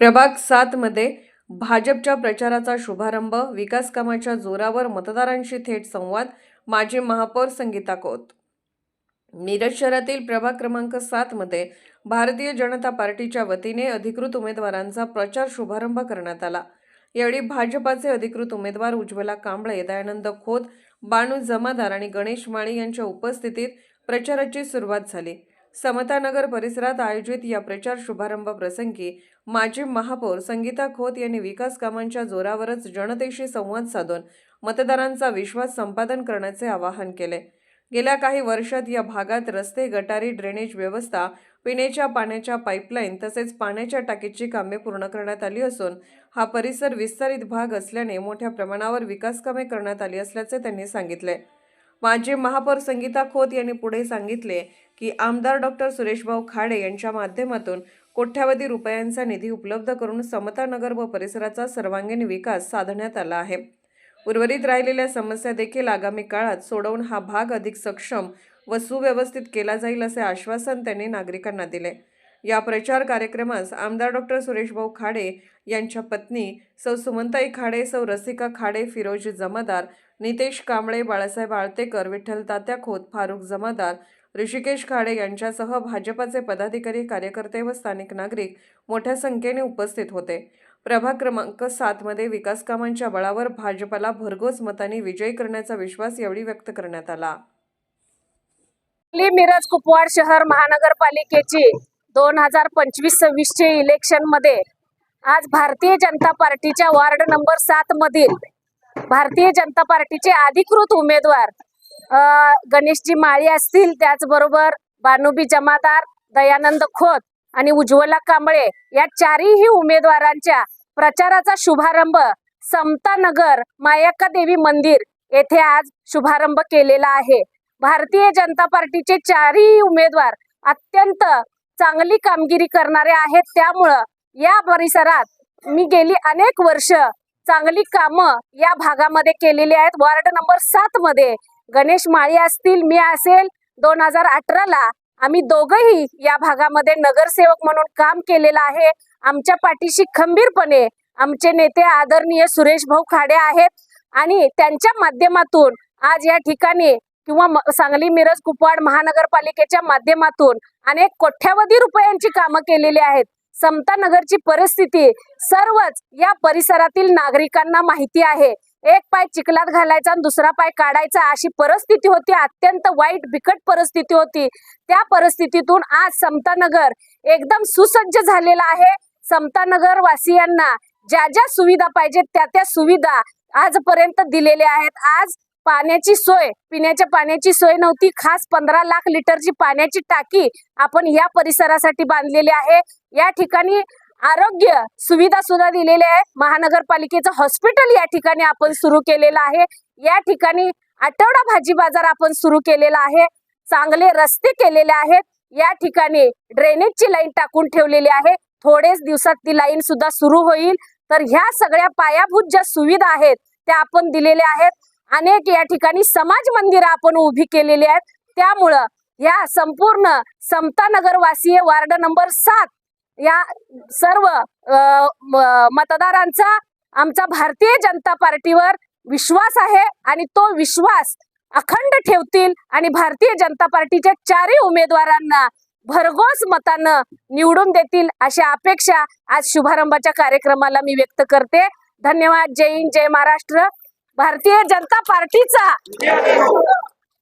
प्रभाग 7 मध्ये भाजपच्या प्रचाराचा शुभारंभ, विकास कामाच्या जोरावर मतदारांशी थेट संवाद. माजी महापौर संगीता खोत. मिरज शहरातील प्रभाग क्रमांक 7 मध्ये भारतीय जनता पार्टीच्या वतीने अधिकृत उमेदवारांचा प्रचार शुभारंभ करण्यात आला. यावेळी भाजपाचे अधिकृत उमेदवार उज्ज्वला कांबळे, दयानंद खोत, बानू जमादार आणि गणेश माळी यांच्या उपस्थितीत प्रचाराची सुरुवात झाली. समतानगर परिसरात आयोजित या प्रचार शुभारंभ प्रसंगी माजी महापौर संगीता खोत यांनी विकास कामांच्या जोरावरच जनतेशी संवाद साधून मतदारांचा विश्वास संपादन करण्याचे आवाहन केले. गेल्या काही वर्षात या भागात रस्ते, गटारी, ड्रेनेज व्यवस्था, पिण्याच्या पाण्याच्या पाईपलाईन तसेच पाण्याच्या टाकीची कामे पूर्ण करण्यात आली असून हा परिसर विस्तारित भाग असल्याने मोठ्या प्रमाणावर विकास कामे करण्यात आली असल्याचे त्यांनी सांगितले. माजी महापौर संगीता खोत यांनी पुढे सांगितले की आमदार डॉक्टर सुरेशभाऊ खाडे यांच्या माध्यमातून कोट्यावधी रुपयांचा निधी उपलब्ध करून समतानगर व परिसराचा सर्वांगीण विकास साधण्यात आला आहे. उर्वरित राहिलेल्या समस्या देखील आगामी काळात सोडवून हा भाग अधिक सक्षम व सुव्यवस्थित केला जाईल असे आश्वासन त्यांनी नागरिकांना दिले. या प्रचार कार्यक्रमास आमदार डॉक्टर सुरेशभाऊ खाडे यांच्या पत्नी सौ सुमनताई खाडे, सौ रसिका खाडे, फिरोज जमादार, नितेश कांबळे, बाळासाहेब आळतेकर, विठ्ठल तात्या खोत, फारुख जमादार, ऋषिकेश खाडे यांच्यासह भाजपाचे पदाधिकारी, कार्यकर्ते व स्थानिक नागरिक मोठ्या संख्येने उपस्थित होते. प्रभाग क्रमांक 7 मध्ये विकास कामांच्या बळावर भाजपला भरघोस मतांनी विजयी करण्याचा विश्वास यावेळी व्यक्त करण्यात आला. मिरज कुपवाड शहर महानगरपालिकेची 2025-26 चे इलेक्शन मध्ये आज भारतीय जनता पार्टीच्या वार्ड नंबर 7 मधील भारतीय जनता पार्टीचे अधिकृत उमेदवार गणेशजी माळी असतील, त्याचबरोबर बानूबी जमादार, दयानंद खोत आणि उज्ज्वला कांबळे या चारही उमेदवारांच्या प्रचाराचा शुभारंभ समतानगर मायक्का देवी मंदिर येथे आज शुभारंभ केलेला आहे. भारतीय जनता पार्टीचे चारही उमेदवार अत्यंत चांगली कामगिरी करणारे आहेत. त्यामुळं या परिसरात मी गेली अनेक वर्ष चांगली कामं या भागामध्ये केलेली आहेत. वार्ड नंबर 7 मध्ये गणेश माळी असतील, मी असेल, 2018ला आम्ही दोघंही या भागामध्ये नगरसेवक म्हणून काम केलेलं आहे. आमच्या पाठीशी खंबीरपणे आमचे नेते आदरणीय सुरेशभाऊ खाडे आहेत आणि त्यांच्या माध्यमातून आज या ठिकाणी किंवा सांगली मिरज कुपवाड महानगरपालिकेच्या माध्यमातून अनेक कोट्यावधी रुपयांची कामं केलेली आहेत. समतानगरची परिस्थिती सर्वच या परिसरातील नागरिकांना माहिती आहे. एक पाय चिखलात घालायचा आणि दुसरा पाय काढायचा अशी परिस्थिती होती. अत्यंत वाईट बिकट परिस्थिती होती. त्या परिस्थितीतून आज समतानगर एकदम सुसज्ज झालेला आहे. समतानगर वासियांना ज्या ज्या सुविधा पाहिजेत त्या सुविधा आजपर्यंत दिलेल्या आहेत. आज पाण्याची सोय, पिण्याच्या पाण्याची सोय नव्हती. खास 15 लाख लिटरची पाण्याची टाकी आपण या परिसरासाठी बांधलेली आहे. या ठिकाणी आरोग्य सुविधा सुद्धा दिलेल्या आहे. महानगरपालिकेचं हॉस्पिटल या ठिकाणी आपण सुरू केलेलं आहे. या ठिकाणी आठवडा भाजी बाजार आपण सुरू केलेला आहे. चांगले रस्ते केलेले आहेत. या ठिकाणी ड्रेनेजची लाईन टाकून ठेवलेली आहे. थोडेच दिवसात ती लाईन सुद्धा सुरू होईल. तर ह्या सगळ्या पायाभूत ज्या सुविधा आहेत त्या आपण दिलेल्या आहेत. अनेक या ठिकाणी समाज मंदिरं आपण उभी केलेली आहेत. त्यामुळं या संपूर्ण समतानगर वासीय वार्ड नंबर 7 या सर्व मतदारांचा आमचा भारतीय जनता पार्टीवर विश्वास आहे आणि तो विश्वास अखंड ठेवतील आणि भारतीय जनता पार्टीच्या चारही उमेदवारांना भरघोस मतानं निवडून देतील अशी अपेक्षा आज शुभारंभाच्या कार्यक्रमाला मी व्यक्त करते. धन्यवाद. जय हिंद, जय महाराष्ट्र. भारतीय जनता पार्टीचा